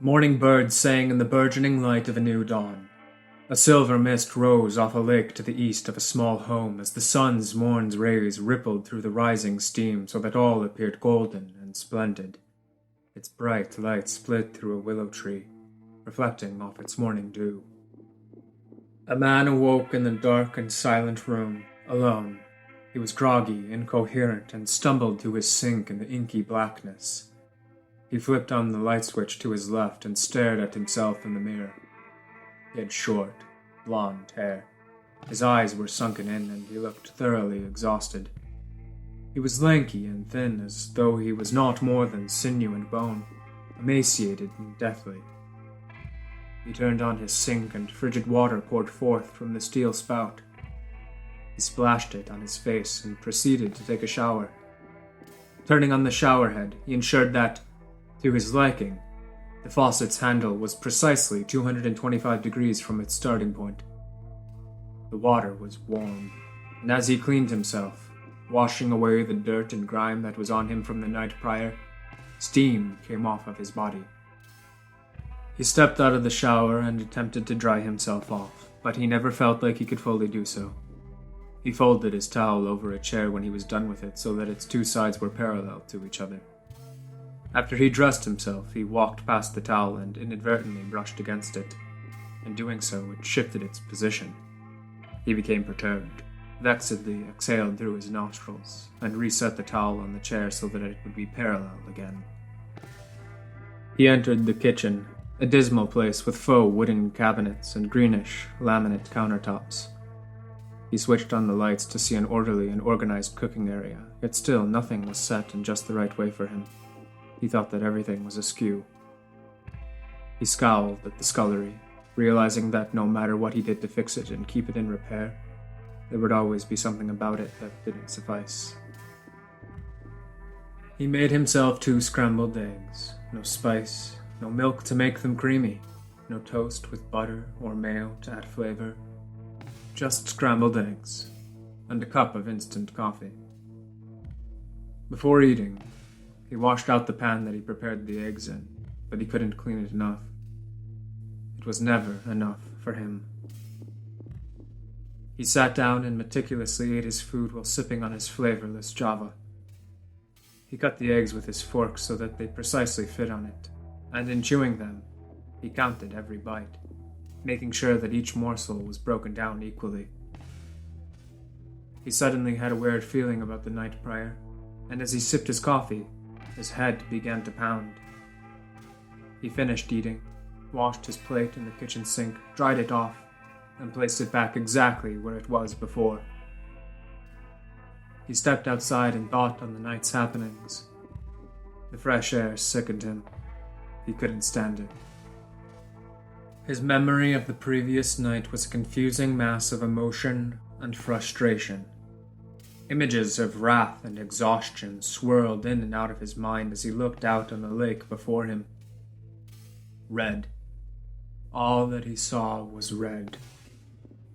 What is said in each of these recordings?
Morning birds sang in the burgeoning light of a new dawn. A silver mist rose off a lake to the east of a small home as the sun's morn's rays rippled through the rising steam so that all appeared golden and splendid. Its bright light split through a willow tree, reflecting off its morning dew. A man awoke in the dark and silent room, alone. He was groggy, incoherent, and stumbled to his sink in the inky blackness. He flipped on the light switch to his left and stared at himself in the mirror. He had short, blonde hair. His eyes were sunken in and he looked thoroughly exhausted. He was lanky and thin, as though he was not more than sinew and bone, emaciated and deathly. He turned on his sink and frigid water poured forth from the steel spout. He splashed it on his face and proceeded to take a shower. Turning on the shower head, he ensured that, to his liking, the faucet's handle was precisely 225 degrees from its starting point. The water was warm, and as he cleaned himself, washing away the dirt and grime that was on him from the night prior, steam came off of his body. He stepped out of the shower and attempted to dry himself off, but he never felt like he could fully do so. He folded his towel over a chair when he was done with it so that its two sides were parallel to each other. After he dressed himself, he walked past the towel and inadvertently brushed against it. In doing so, it shifted its position. He became perturbed, vexedly exhaled through his nostrils, and reset the towel on the chair so that it would be parallel again. He entered the kitchen, a dismal place with faux wooden cabinets and greenish laminate countertops. He switched on the lights to see an orderly and organized cooking area, yet still nothing was set in just the right way for him. He thought that everything was askew. He scowled at the scullery, realizing that no matter what he did to fix it and keep it in repair, there would always be something about it that didn't suffice. He made himself 2 scrambled eggs, no spice, no milk to make them creamy, no toast with butter or mayo to add flavor, just scrambled eggs, and a cup of instant coffee. Before eating, he washed out the pan that he prepared the eggs in, but he couldn't clean it enough. It was never enough for him. He sat down and meticulously ate his food while sipping on his flavorless java. He cut the eggs with his fork so that they precisely fit on it, and in chewing them, he counted every bite, making sure that each morsel was broken down equally. He suddenly had a weird feeling about the night prior, and as he sipped his coffee, his head began to pound. He finished eating, washed his plate in the kitchen sink, dried it off, and placed it back exactly where it was before. He stepped outside and thought on the night's happenings. The fresh air sickened him. He couldn't stand it. His memory of the previous night was a confusing mass of emotion and frustration. Images of wrath and exhaustion swirled in and out of his mind as he looked out on the lake before him. Red. All that he saw was red.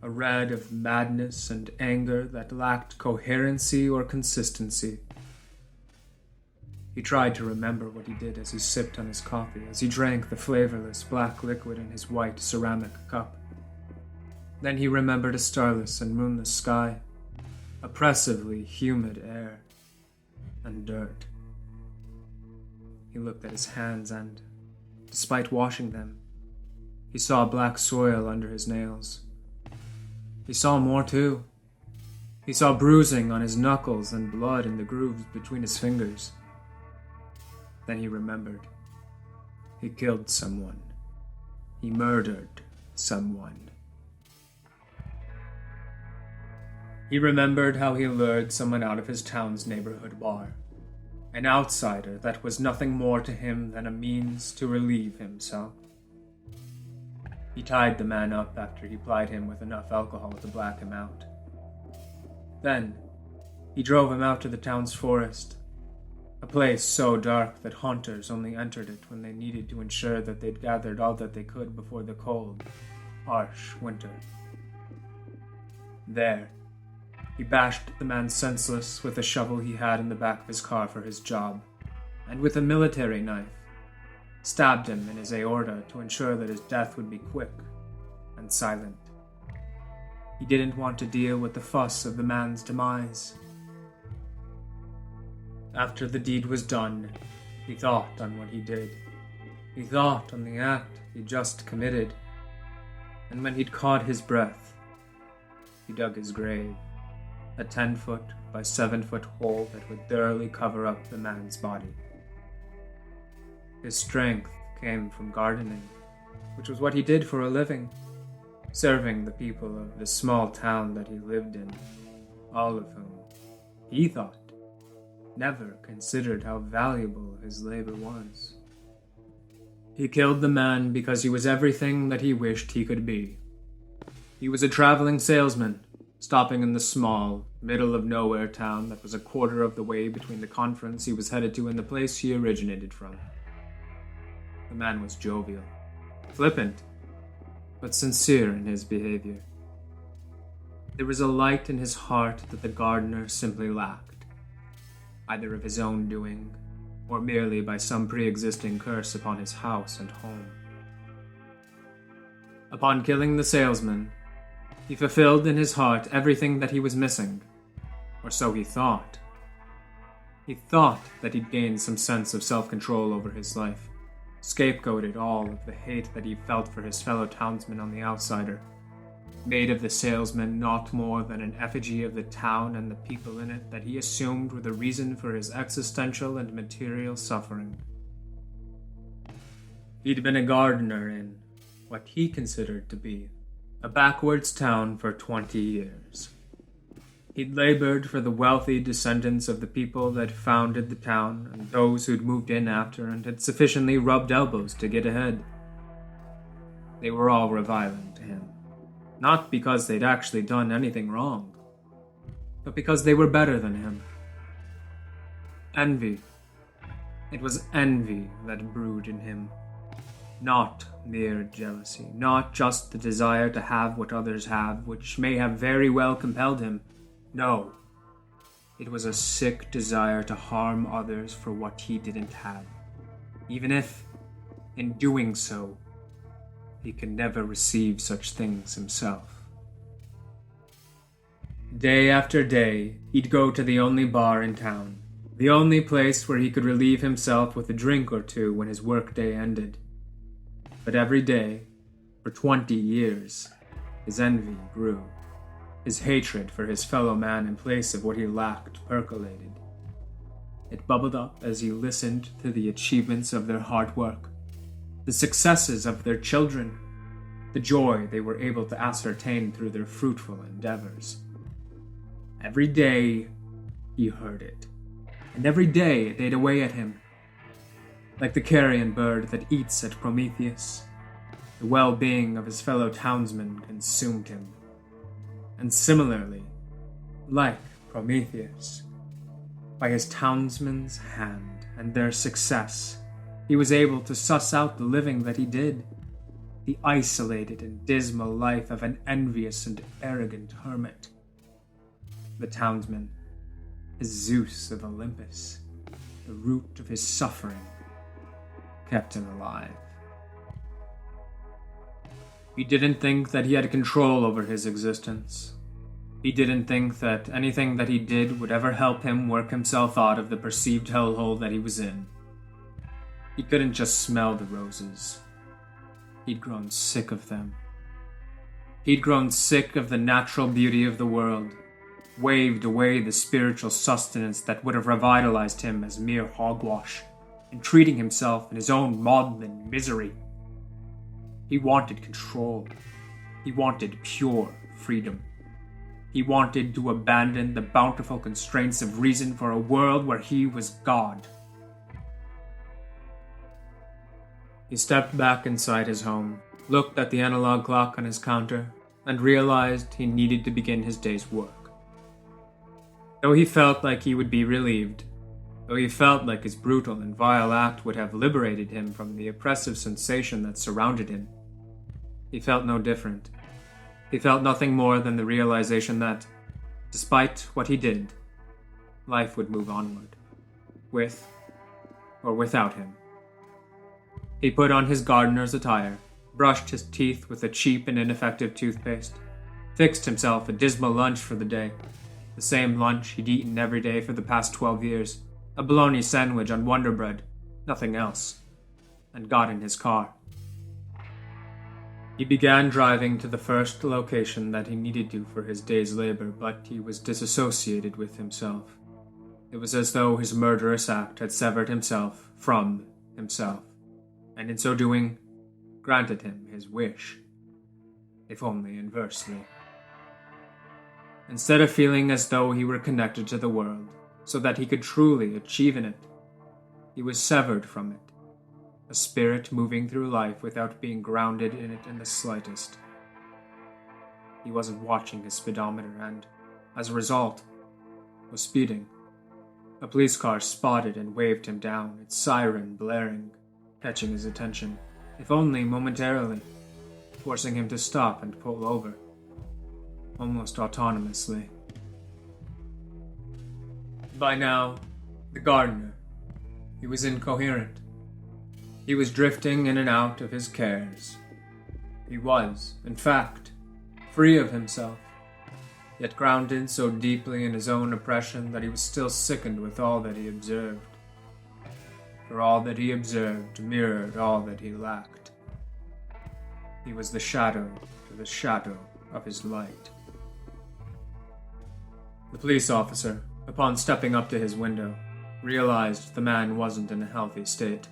A red of madness and anger that lacked coherency or consistency. He tried to remember what he did as he sipped on his coffee, as he drank the flavorless black liquid in his white ceramic cup. Then he remembered a starless and moonless sky, oppressively humid air, and dirt. He looked at his hands and, despite washing them, he saw black soil under his nails. He saw more too. He saw bruising on his knuckles and blood in the grooves between his fingers. Then he remembered. He killed someone. He murdered someone. He remembered how he lured someone out of his town's neighborhood bar. An outsider that was nothing more to him than a means to relieve himself. He tied the man up after he plied him with enough alcohol to black him out. Then, he drove him out to the town's forest, a place so dark that haunters only entered it when they needed to ensure that they'd gathered all that they could before the cold, harsh winter. There, he bashed the man senseless with a shovel he had in the back of his car for his job, and with a military knife, stabbed him in his aorta to ensure that his death would be quick and silent. He didn't want to deal with the fuss of the man's demise. After the deed was done, he thought on what he did. He thought on the act he just committed. And when he'd caught his breath, he dug his grave, a 10-foot by 7-foot hole that would thoroughly cover up the man's body. His strength came from gardening, which was what he did for a living, serving the people of the small town that he lived in, all of whom, he thought, never considered how valuable his labor was. He killed the man because he was everything that he wished he could be. He was a traveling salesman, stopping in the small, middle-of-nowhere town that was a quarter of the way between the conference he was headed to and the place he originated from. The man was jovial, flippant, but sincere in his behavior. There was a light in his heart that the gardener simply lacked, either of his own doing or merely by some pre-existing curse upon his house and home. Upon killing the salesman, he fulfilled in his heart everything that he was missing, or so he thought. He thought that he'd gained some sense of self-control over his life, scapegoated all of the hate that he felt for his fellow townsmen on the outsider, made of the salesman not more than an effigy of the town and the people in it that he assumed were the reason for his existential and material suffering. He'd been a gardener in what he considered to be a backwards town for 20 years. He'd labored for the wealthy descendants of the people that founded the town and those who'd moved in after and had sufficiently rubbed elbows to get ahead. They were all reviling to him, not because they'd actually done anything wrong, but because they were better than him. Envy. It was envy that brewed in him. Not mere jealousy, not just the desire to have what others have, which may have very well compelled him. No, it was a sick desire to harm others for what he didn't have, even if, in doing so, he could never receive such things himself. Day after day, he'd go to the only bar in town, the only place where he could relieve himself with a drink or two when his workday ended. But every day, for 20 years, his envy grew. His hatred for his fellow man in place of what he lacked percolated. It bubbled up as he listened to the achievements of their hard work, the successes of their children, the joy they were able to ascertain through their fruitful endeavors. Every day, he heard it, and every day it ate away at him. Like the carrion bird that eats at Prometheus, the well-being of his fellow townsmen consumed him. And similarly, like Prometheus, by his townsmen's hand and their success, he was able to suss out the living that he did, the isolated and dismal life of an envious and arrogant hermit. The townsman, his Zeus of Olympus, the root of his suffering, kept him alive. He didn't think that he had control over his existence. He didn't think that anything that he did would ever help him work himself out of the perceived hellhole that he was in. He couldn't just smell the roses. He'd grown sick of them. He'd grown sick of the natural beauty of the world, waved away the spiritual sustenance that would have revitalized him as mere hogwash, and treating himself in his own maudlin misery. He wanted control. He wanted pure freedom. He wanted to abandon the bountiful constraints of reason for a world where he was God. He stepped back inside his home, looked at the analog clock on his counter, and realized he needed to begin his day's work. Though he felt like he would be relieved, though he felt like his brutal and vile act would have liberated him from the oppressive sensation that surrounded him, he felt no different. He felt nothing more than the realization that, despite what he did, life would move onward, with or without him. He put on his gardener's attire, brushed his teeth with a cheap and ineffective toothpaste, fixed himself a dismal lunch for the day, the same lunch he'd eaten every day for the past 12 years, a bologna sandwich on Wonder Bread, nothing else, and got in his car. He began driving to the first location that he needed to for his day's labor, but he was disassociated with himself. It was as though his murderous act had severed himself from himself, and in so doing, granted him his wish, if only inversely. Instead of feeling as though he were connected to the world, so that he could truly achieve in it, he was severed from it, a spirit moving through life without being grounded in it in the slightest. He wasn't watching his speedometer and, as a result, was speeding. A police car spotted and waved him down, its siren blaring, catching his attention, if only momentarily, forcing him to stop and pull over, almost autonomously. By now, the gardener, he was incoherent. He was drifting in and out of his cares. He was, in fact, free of himself, yet grounded so deeply in his own oppression that he was still sickened with all that he observed. For all that he observed mirrored all that he lacked. He was the shadow to the shadow of his light. The police officer, upon stepping up to his window, realized the man wasn't in a healthy state.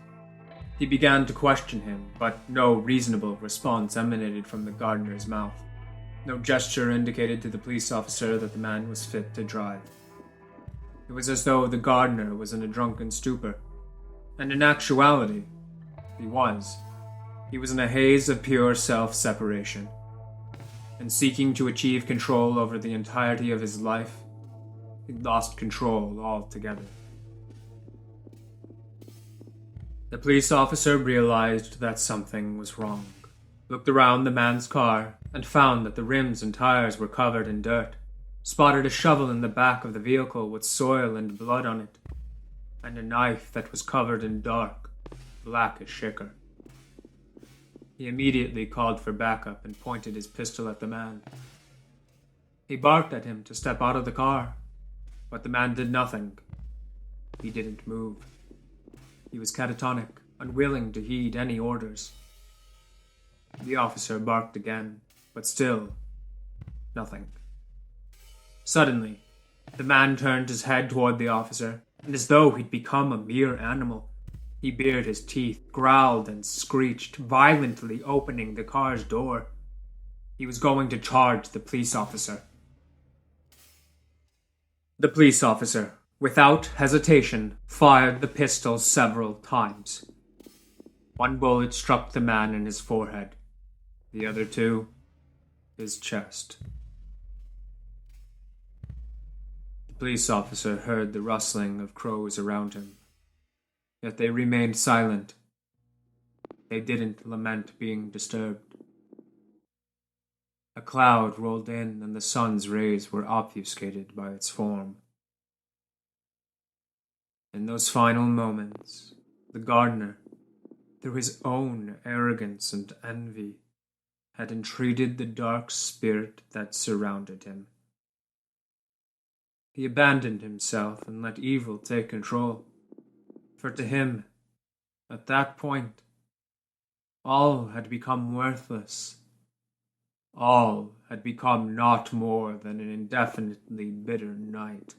He began to question him, but no reasonable response emanated from the gardener's mouth. No gesture indicated to the police officer that the man was fit to drive. It was as though the gardener was in a drunken stupor, and in actuality, he was. He was in a haze of pure self-separation, and seeking to achieve control over the entirety of his life, he lost control altogether. The police officer realized that something was wrong, looked around the man's car, and found that the rims and tires were covered in dirt, spotted a shovel in the back of the vehicle with soil and blood on it, and a knife that was covered in dark, blackish ichor. He immediately called for backup and pointed his pistol at the man. He barked at him to step out of the car, but the man did nothing. He didn't move. He was catatonic, unwilling to heed any orders. The officer barked again, but still, nothing. Suddenly, the man turned his head toward the officer, and as though he'd become a mere animal, he bared his teeth, growled and screeched, violently opening the car's door. He was going to charge the police officer. The police officer, without hesitation, fired the pistol several times. One bullet struck the man in his forehead, the other two, his chest. The police officer heard the rustling of crows around him, yet they remained silent. They didn't lament being disturbed. A cloud rolled in and the sun's rays were obfuscated by its form. In those final moments, the gardener, through his own arrogance and envy, had entreated the dark spirit that surrounded him. He abandoned himself and let evil take control, for to him, at that point, all had become worthless. All had become naught more than an indefinitely bitter night.